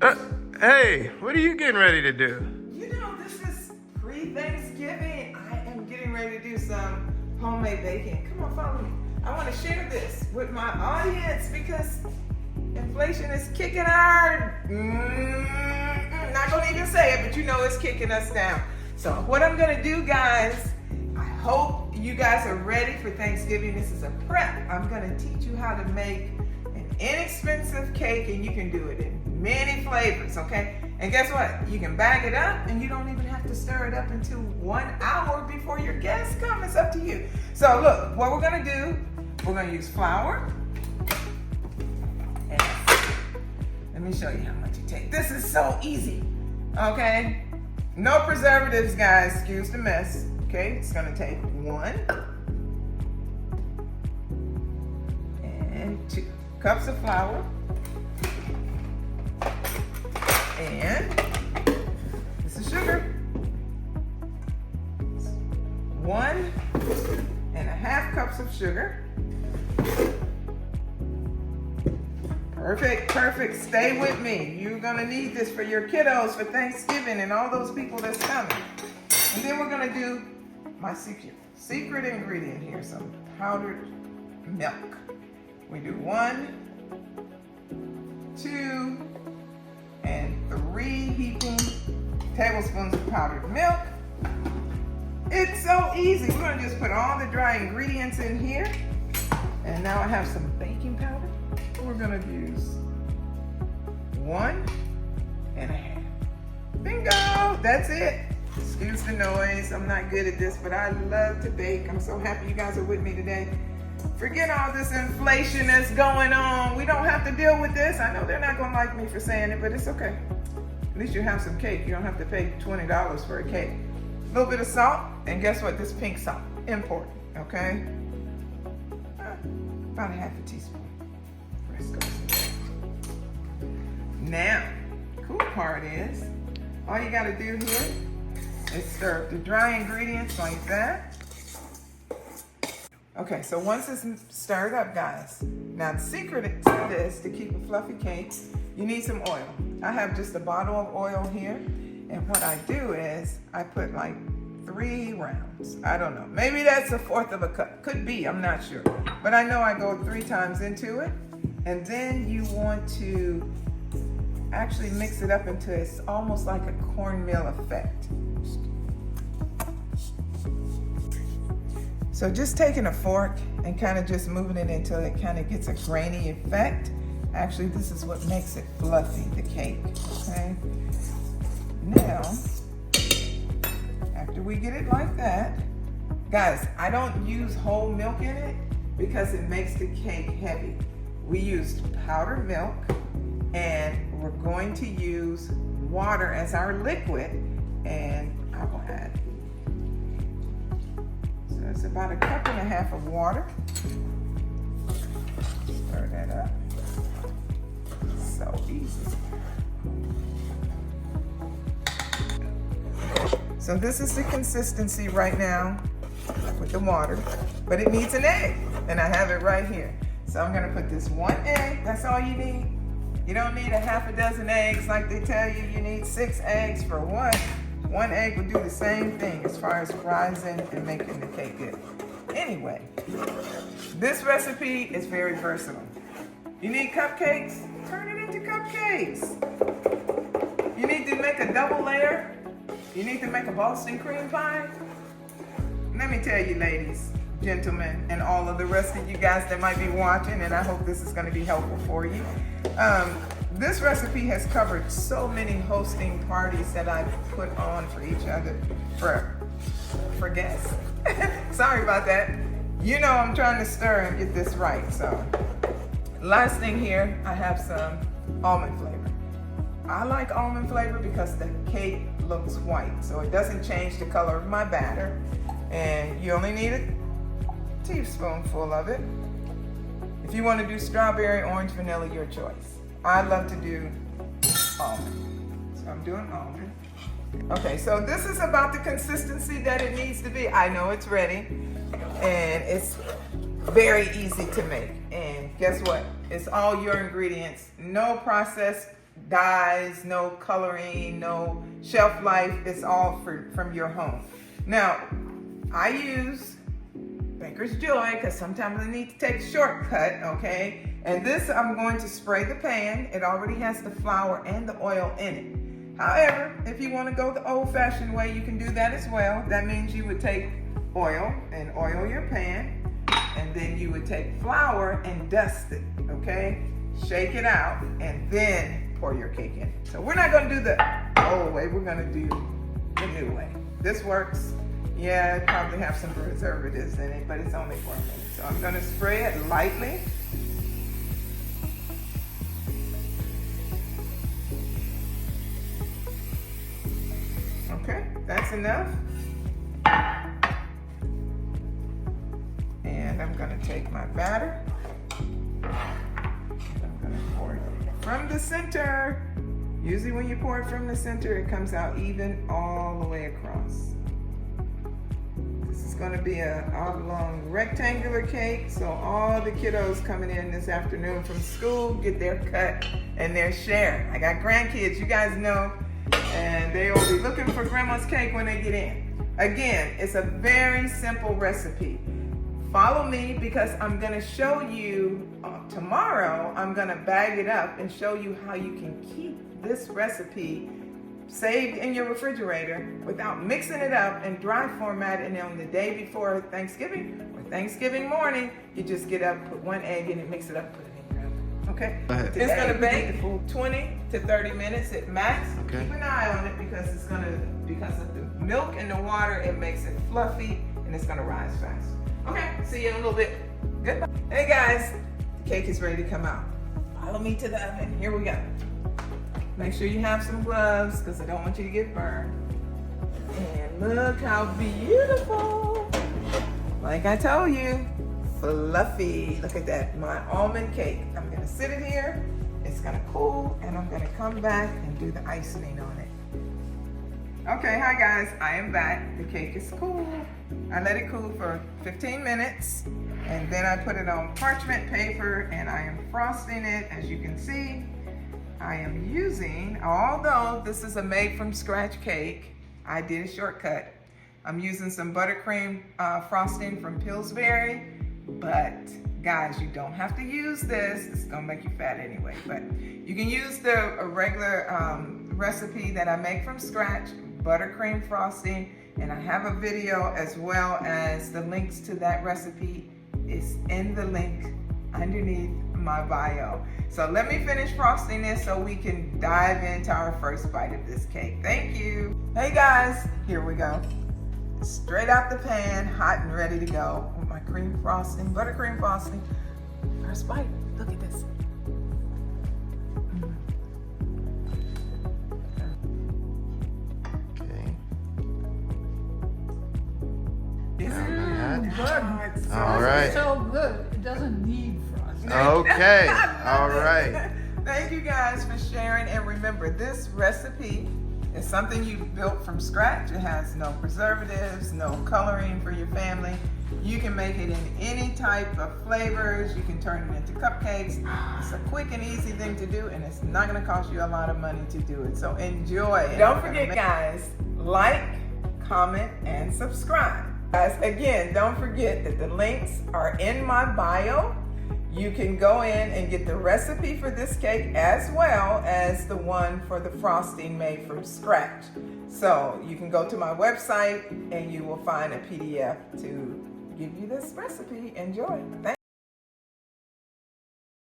Uh, hey, what are you getting ready to do? You know, this is pre-Thanksgiving. I am getting ready to do some homemade baking. Come on, follow me. I want to share this with my audience because inflation is kicking our... not going to even say it, but you know it's kicking us down. So what I'm going to do, guys, I hope you guys are ready for Thanksgiving. This is a prep. I'm going to teach you how to make an inexpensive cake, and you can do it in many flavors, okay? And guess what? You can bag it up and you don't even have to stir it up until 1 hour before your guests come. It's up to you. So look, what we're gonna do, we're gonna use flour. And let me show you how much it takes. This is so easy, okay? No preservatives, guys, excuse the mess. Okay, it's gonna take 1 and 2 cups of flour. And this is sugar. 1.5 cups of sugar. Perfect, perfect. Stay with me. You're gonna need this for your kiddos for Thanksgiving and all those people that's coming. And then we're gonna do my secret ingredient here, some powdered milk. We do 1, 2, and 3 heaping tablespoons of powdered milk. It's so easy. We're gonna just put all the dry ingredients in here. And now I have some baking powder. We're gonna use 1.5. Bingo, that's it. Excuse the noise, I'm not good at this, but I love to bake. I'm so happy you guys are with me today. Forget all this inflation that's going on. We don't have to deal with this. I know they're not gonna like me for saying it, but it's okay. At least you have some cake. You don't have to pay $20 for a cake. A little bit of salt, and guess what? This pink salt, important, okay? About 1/2 teaspoon. The rest goes in there. Now, the cool part is, all you gotta do here is stir up the dry ingredients like that. Okay, so once it's stirred up, guys, now the secret to this, to keep a fluffy cake, you need some oil. I have just a bottle of oil here, and what I do is I put like 3 rounds. I don't know, maybe that's 1/4 of a cup. Could be, I'm not sure. But I know I go 3 times into it, and then you want to actually mix it up until it's almost like a cornmeal effect. So just taking a fork and kind of just moving it until it kind of gets a grainy effect. Actually, this is what makes it fluffy, the cake, okay? Now, after we get it like that, guys, I don't use whole milk in it because it makes the cake heavy. We used powdered milk, and we're going to use water as our liquid, and I will add, so it's about 1.5 cups of water. Stir that up. So easy. So this is the consistency right now with the water, but it needs an egg, and I have it right here. So I'm gonna put this 1 egg, that's all you need. You don't need 6 eggs like they tell you. You need 6 eggs for what? 1 egg will do the same thing as far as rising and making the cake good. Anyway, this recipe is very versatile. You need cupcakes? Turn it into cupcakes. You need to make a double layer? You need to make a Boston cream pie? Let me tell you, ladies, gentlemen, and all of the rest of you guys that might be watching, and I hope this is going to be helpful for you. This recipe has covered so many hosting parties that I've put on for each other, for guests. Sorry about that. You know I'm trying to stir and get this right. So last thing here, I have some almond flavor. I like almond flavor because the cake looks white, so it doesn't change the color of my batter. And you only need a teaspoonful of it. If you want to do strawberry, orange, vanilla, your choice. I love to do almond, so I'm doing almond. Okay, so this is about the consistency that it needs to be. I know it's ready, and it's very easy to make. And guess what? It's all your ingredients, no processed dyes, no coloring, no shelf life. It's all from your home. Now, I use Baker's Joy because sometimes I need to take a shortcut, okay? And this, I'm going to spray the pan. It already has the flour and the oil in it. However, if you want to go the old-fashioned way, you can do that as well. That means you would take oil and oil your pan, and then you would take flour and dust it, okay? Shake it out, and then pour your cake in. So we're not going to do the old way. We're going to do the new way. This works. Yeah, it probably have some preservatives in it, but it's only for a minute. So I'm going to spray it lightly. Okay, that's enough. And I'm going to take my batter. I'm going to pour it from the center. Usually when you pour it from the center, it comes out even all the way across. This is going to be a oblong rectangular cake, so all the kiddos coming in this afternoon from school get their cut and their share. I got grandkids, you guys know, and they will be looking for grandma's cake when they get in. Again, it's a very simple recipe. Follow me because I'm going to show you tomorrow. I'm going to bag it up and show you how you can keep this recipe saved in your refrigerator without mixing it up and dry format. And on the day before Thanksgiving or Thanksgiving morning, you just get up, put one egg in it, mix it up, put it in your oven. Okay? It's going to bake for 20 to 30 minutes at max. Okay. Keep an eye on it because it's going to, because of the milk and the water, it makes it fluffy and it's going to rise fast. Okay, see you in a little bit. Goodbye. Hey guys, the cake is ready to come out. Follow me to the oven. Here we go. Make sure you have some gloves because I don't want you to get burned. And look how beautiful. Like I told you, fluffy. Look at that, my almond cake. I'm gonna sit it here. It's gonna cool and I'm gonna come back and do the icing on it. Okay, hi guys, I am back. The cake is cool. I let it cool for 15 minutes and then I put it on parchment paper and I am frosting it. As you can see, I am using, although this is a made from scratch cake, I did a shortcut. I'm using some buttercream frosting from Pillsbury, but guys, you don't have to use this. It's gonna make you fat anyway, but you can use the regular recipe that I make from scratch, buttercream frosting, and I have a video as well as the links to that recipe is in the link underneath my bio. So let me finish frosting this so we can dive into our first bite of this cake. Thank you. Hey guys, here we go. Straight out the pan, hot and ready to go with my cream frosting, buttercream frosting. First bite, look at this. Okay. Good. All right. It's so good. It doesn't need frosting. Okay. All right. Thank you guys for sharing. And remember, this recipe is something you built from scratch. It has no preservatives, no coloring for your family. You can make it in any type of flavors. You can turn it into cupcakes. It's a quick and easy thing to do, and it's not going to cost you a lot of money to do it. So enjoy. Don't forget, guys, like, comment, and subscribe. Guys, again, don't forget that the links are in my bio. You can go in and get the recipe for this cake as well as the one for the frosting made from scratch. So you can go to my website and you will find a PDF to give you this recipe. Enjoy. Thanks.